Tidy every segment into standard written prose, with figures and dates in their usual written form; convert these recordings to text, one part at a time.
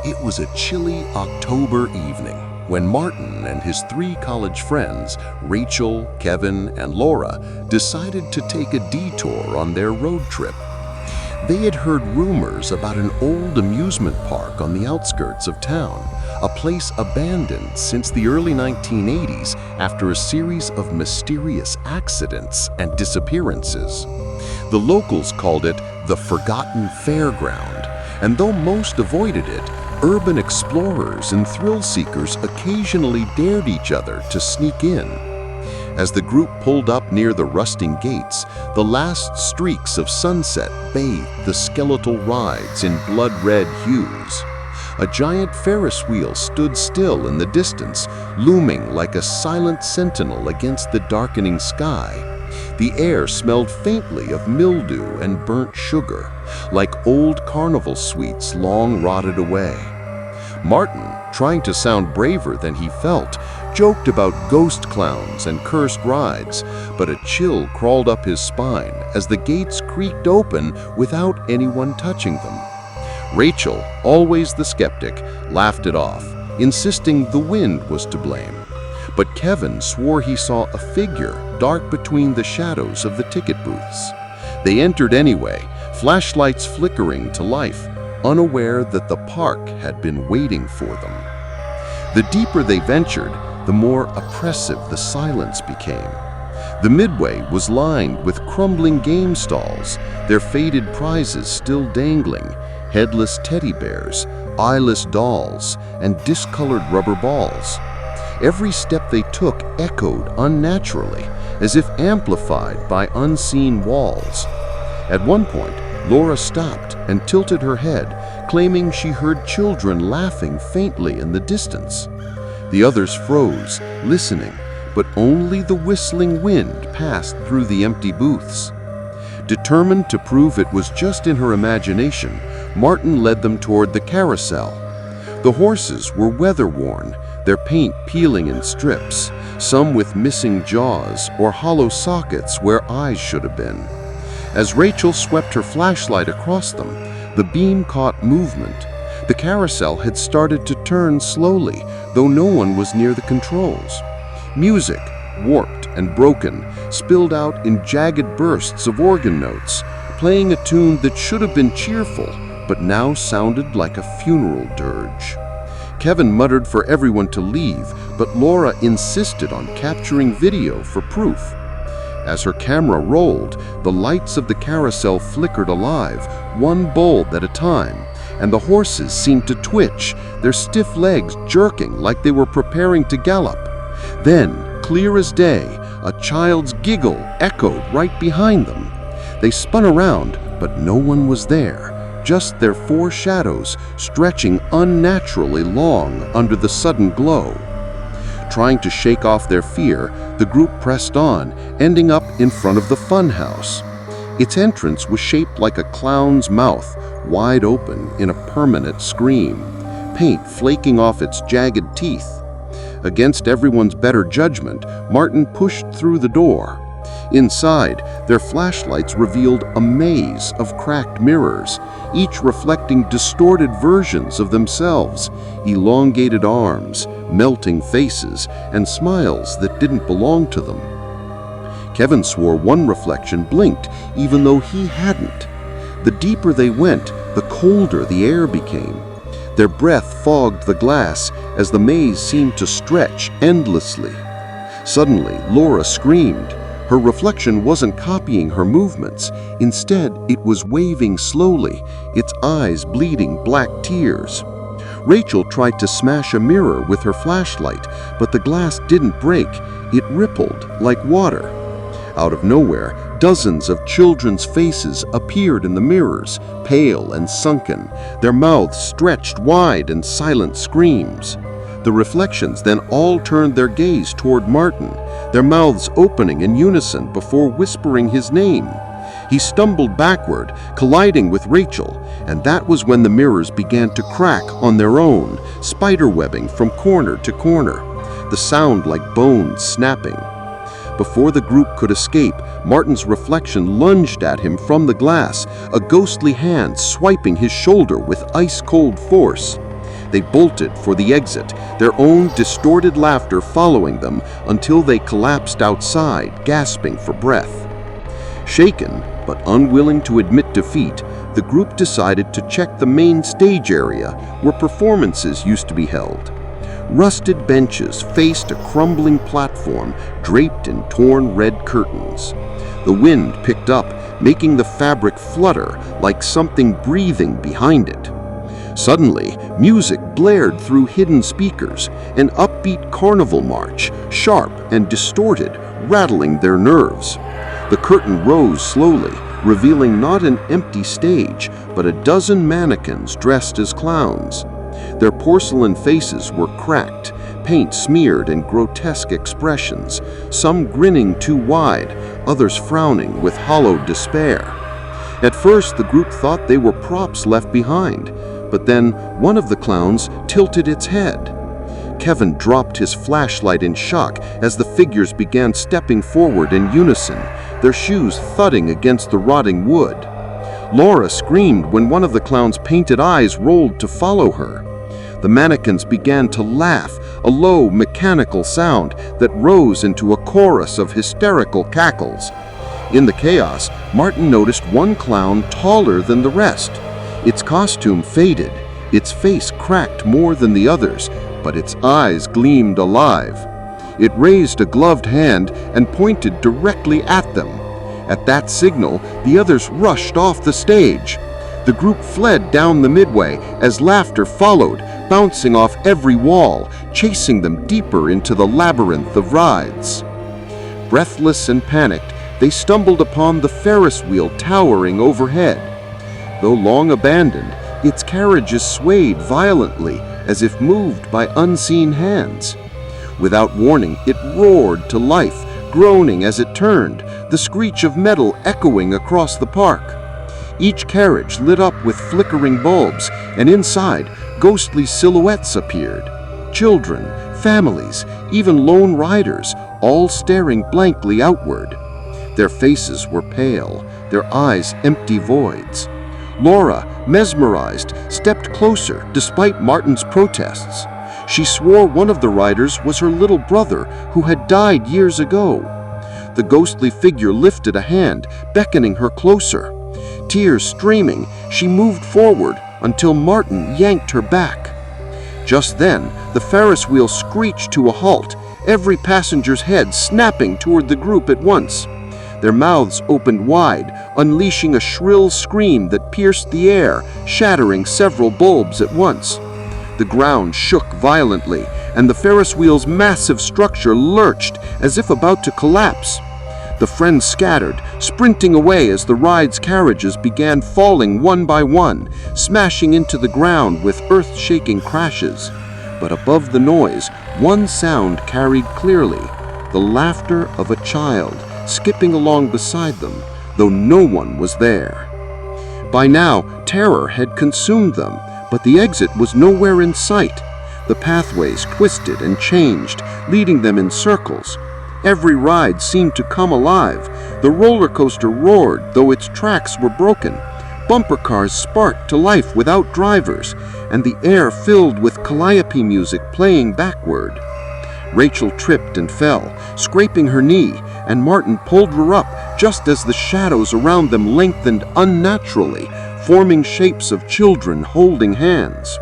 It was a chilly October evening when Martin and his three college friends, Rachel, Kevin, and Laura, decided to take a detour on their road trip. They had heard rumors about an old amusement park on the outskirts of town, a place abandoned since the early 1980s after a series of mysterious accidents and disappearances. The locals called it the Forgotten Fairground, and though most avoided it, urban explorers and thrill-seekers occasionally dared each other to sneak in. As the group pulled up near the rusting gates, the last streaks of sunset bathed the skeletal rides in blood-red hues. A giant Ferris wheel stood still in the distance, looming like a silent sentinel against the darkening sky. The air smelled faintly of mildew and burnt sugar, like old carnival sweets long rotted away. Martin, trying to sound braver than he felt, joked about ghost clowns and cursed rides, but a chill crawled up his spine as the gates creaked open without anyone touching them. Rachel, always the skeptic, laughed it off, insisting the wind was to blame. But Kevin swore he saw a figure dark between the shadows of the ticket booths. They entered anyway, flashlights flickering to life, unaware that the park had been waiting for them. The deeper they ventured, the more oppressive the silence became. The midway was lined with crumbling game stalls, their faded prizes still dangling, headless teddy bears, eyeless dolls, and discolored rubber balls. Every step they took echoed unnaturally, as if amplified by unseen walls. At one point, Laura stopped and tilted her head, claiming she heard children laughing faintly in the distance. The others froze, listening, but only the whistling wind passed through the empty booths. Determined to prove it was just in her imagination, Martin led them toward the carousel. The horses were weather-worn, their paint peeling in strips, some with missing jaws or hollow sockets where eyes should have been. As Rachel swept her flashlight across them, the beam caught movement. The carousel had started to turn slowly, though no one was near the controls. Music, warped and broken, spilled out in jagged bursts of organ notes, playing a tune that should have been cheerful, but now sounded like a funeral dirge. Kevin muttered for everyone to leave, but Laura insisted on capturing video for proof. As her camera rolled, the lights of the carousel flickered alive, one bulb at a time, and the horses seemed to twitch, their stiff legs jerking like they were preparing to gallop. Then, clear as day, a child's giggle echoed right behind them. They spun around, but no one was there. Just their four shadows stretching unnaturally long under the sudden glow. Trying to shake off their fear, the group pressed on, ending up in front of the funhouse. Its entrance was shaped like a clown's mouth, wide open in a permanent scream, paint flaking off its jagged teeth. Against everyone's better judgment, Martin pushed through the door. Inside, their flashlights revealed a maze of cracked mirrors, each reflecting distorted versions of themselves, elongated arms, melting faces, and smiles that didn't belong to them. Kevin swore one reflection blinked, even though he hadn't. The deeper they went, the colder the air became. Their breath fogged the glass as the maze seemed to stretch endlessly. Suddenly, Laura screamed. Her reflection wasn't copying her movements. Instead, it was waving slowly, its eyes bleeding black tears. Rachel tried to smash a mirror with her flashlight, but the glass didn't break. It rippled like water. Out of nowhere, dozens of children's faces appeared in the mirrors, pale and sunken, their mouths stretched wide in silent screams. The reflections then all turned their gaze toward Martin, their mouths opening in unison before whispering his name. He stumbled backward, colliding with Rachel, and that was when the mirrors began to crack on their own, spiderwebbing from corner to corner, the sound like bones snapping. Before the group could escape, Martin's reflection lunged at him from the glass, a ghostly hand swiping his shoulder with ice-cold force. They bolted for the exit, their own distorted laughter following them until they collapsed outside, gasping for breath. Shaken, but unwilling to admit defeat, the group decided to check the main stage area where performances used to be held. Rusted benches faced a crumbling platform draped in torn red curtains. The wind picked up, making the fabric flutter like something breathing behind it. Suddenly, music blared through hidden speakers, an upbeat carnival march, sharp and distorted, rattling their nerves. The curtain rose slowly, revealing not an empty stage, but a dozen mannequins dressed as clowns. Their porcelain faces were cracked, paint smeared in grotesque expressions, some grinning too wide, others frowning with hollow despair. At first, the group thought they were props left behind, but then one of the clowns tilted its head. Kevin dropped his flashlight in shock as the figures began stepping forward in unison, their shoes thudding against the rotting wood. Laura screamed when one of the clown's painted eyes rolled to follow her. The mannequins began to laugh, a low, mechanical sound that rose into a chorus of hysterical cackles. In the chaos, Martin noticed one clown taller than the rest. Its costume faded, its face cracked more than the others, but its eyes gleamed alive. It raised a gloved hand and pointed directly at them. At that signal, the others rushed off the stage. The group fled down the midway as laughter followed, bouncing off every wall, chasing them deeper into the labyrinth of rides. Breathless and panicked, they stumbled upon the Ferris wheel towering overhead. Though long abandoned, its carriages swayed violently as if moved by unseen hands. Without warning, it roared to life, groaning as it turned, the screech of metal echoing across the park. Each carriage lit up with flickering bulbs, and inside, ghostly silhouettes appeared. Children, families, even lone riders, all staring blankly outward. Their faces were pale, their eyes empty voids. Laura, mesmerized, stepped closer despite Martin's protests. She swore one of the riders was her little brother who had died years ago. The ghostly figure lifted a hand, beckoning her closer. Tears streaming, she moved forward until Martin yanked her back. Just then, the Ferris wheel screeched to a halt, every passenger's head snapping toward the group at once. Their mouths opened wide, unleashing a shrill scream that pierced the air, shattering several bulbs at once. The ground shook violently, and the Ferris wheel's massive structure lurched as if about to collapse. The friends scattered, sprinting away as the ride's carriages began falling one by one, smashing into the ground with earth-shaking crashes. But above the noise, one sound carried clearly, the laughter of a child skipping along beside them, though no one was there. By now, terror had consumed them, but the exit was nowhere in sight. The pathways twisted and changed, leading them in circles. Every ride seemed to come alive. The roller coaster roared, though its tracks were broken. Bumper cars sparked to life without drivers, and the air filled with calliope music playing backward. Rachel tripped and fell, scraping her knee, and Martin pulled her up just as the shadows around them lengthened unnaturally, forming shapes of children holding hands.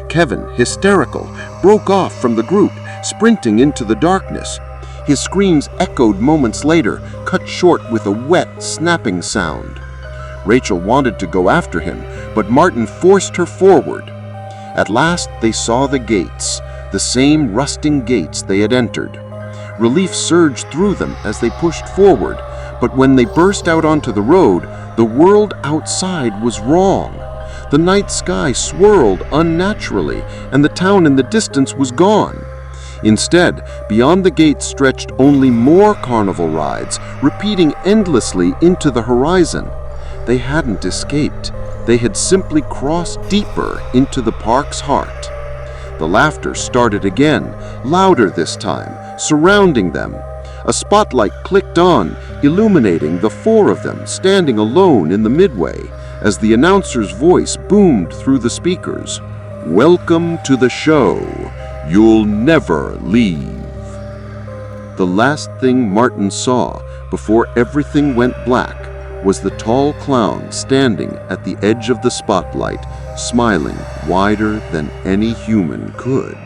Kevin, hysterical, broke off from the group, sprinting into the darkness. His screams echoed moments later, cut short with a wet, snapping sound. Rachel wanted to go after him, but Martin forced her forward. At last they saw the gates, the same rusting gates they had entered. Relief surged through them as they pushed forward, but when they burst out onto the road, the world outside was wrong. The night sky swirled unnaturally, and the town in the distance was gone. Instead, beyond the gates stretched only more carnival rides, repeating endlessly into the horizon. They hadn't escaped. They had simply crossed deeper into the park's heart. The laughter started again, louder this time, surrounding them. A spotlight clicked on, illuminating the four of them standing alone in the midway, as the announcer's voice boomed through the speakers. Welcome to the show. You'll never leave. The last thing Martin saw before everything went black was the tall clown standing at the edge of the spotlight, smiling wider than any human could.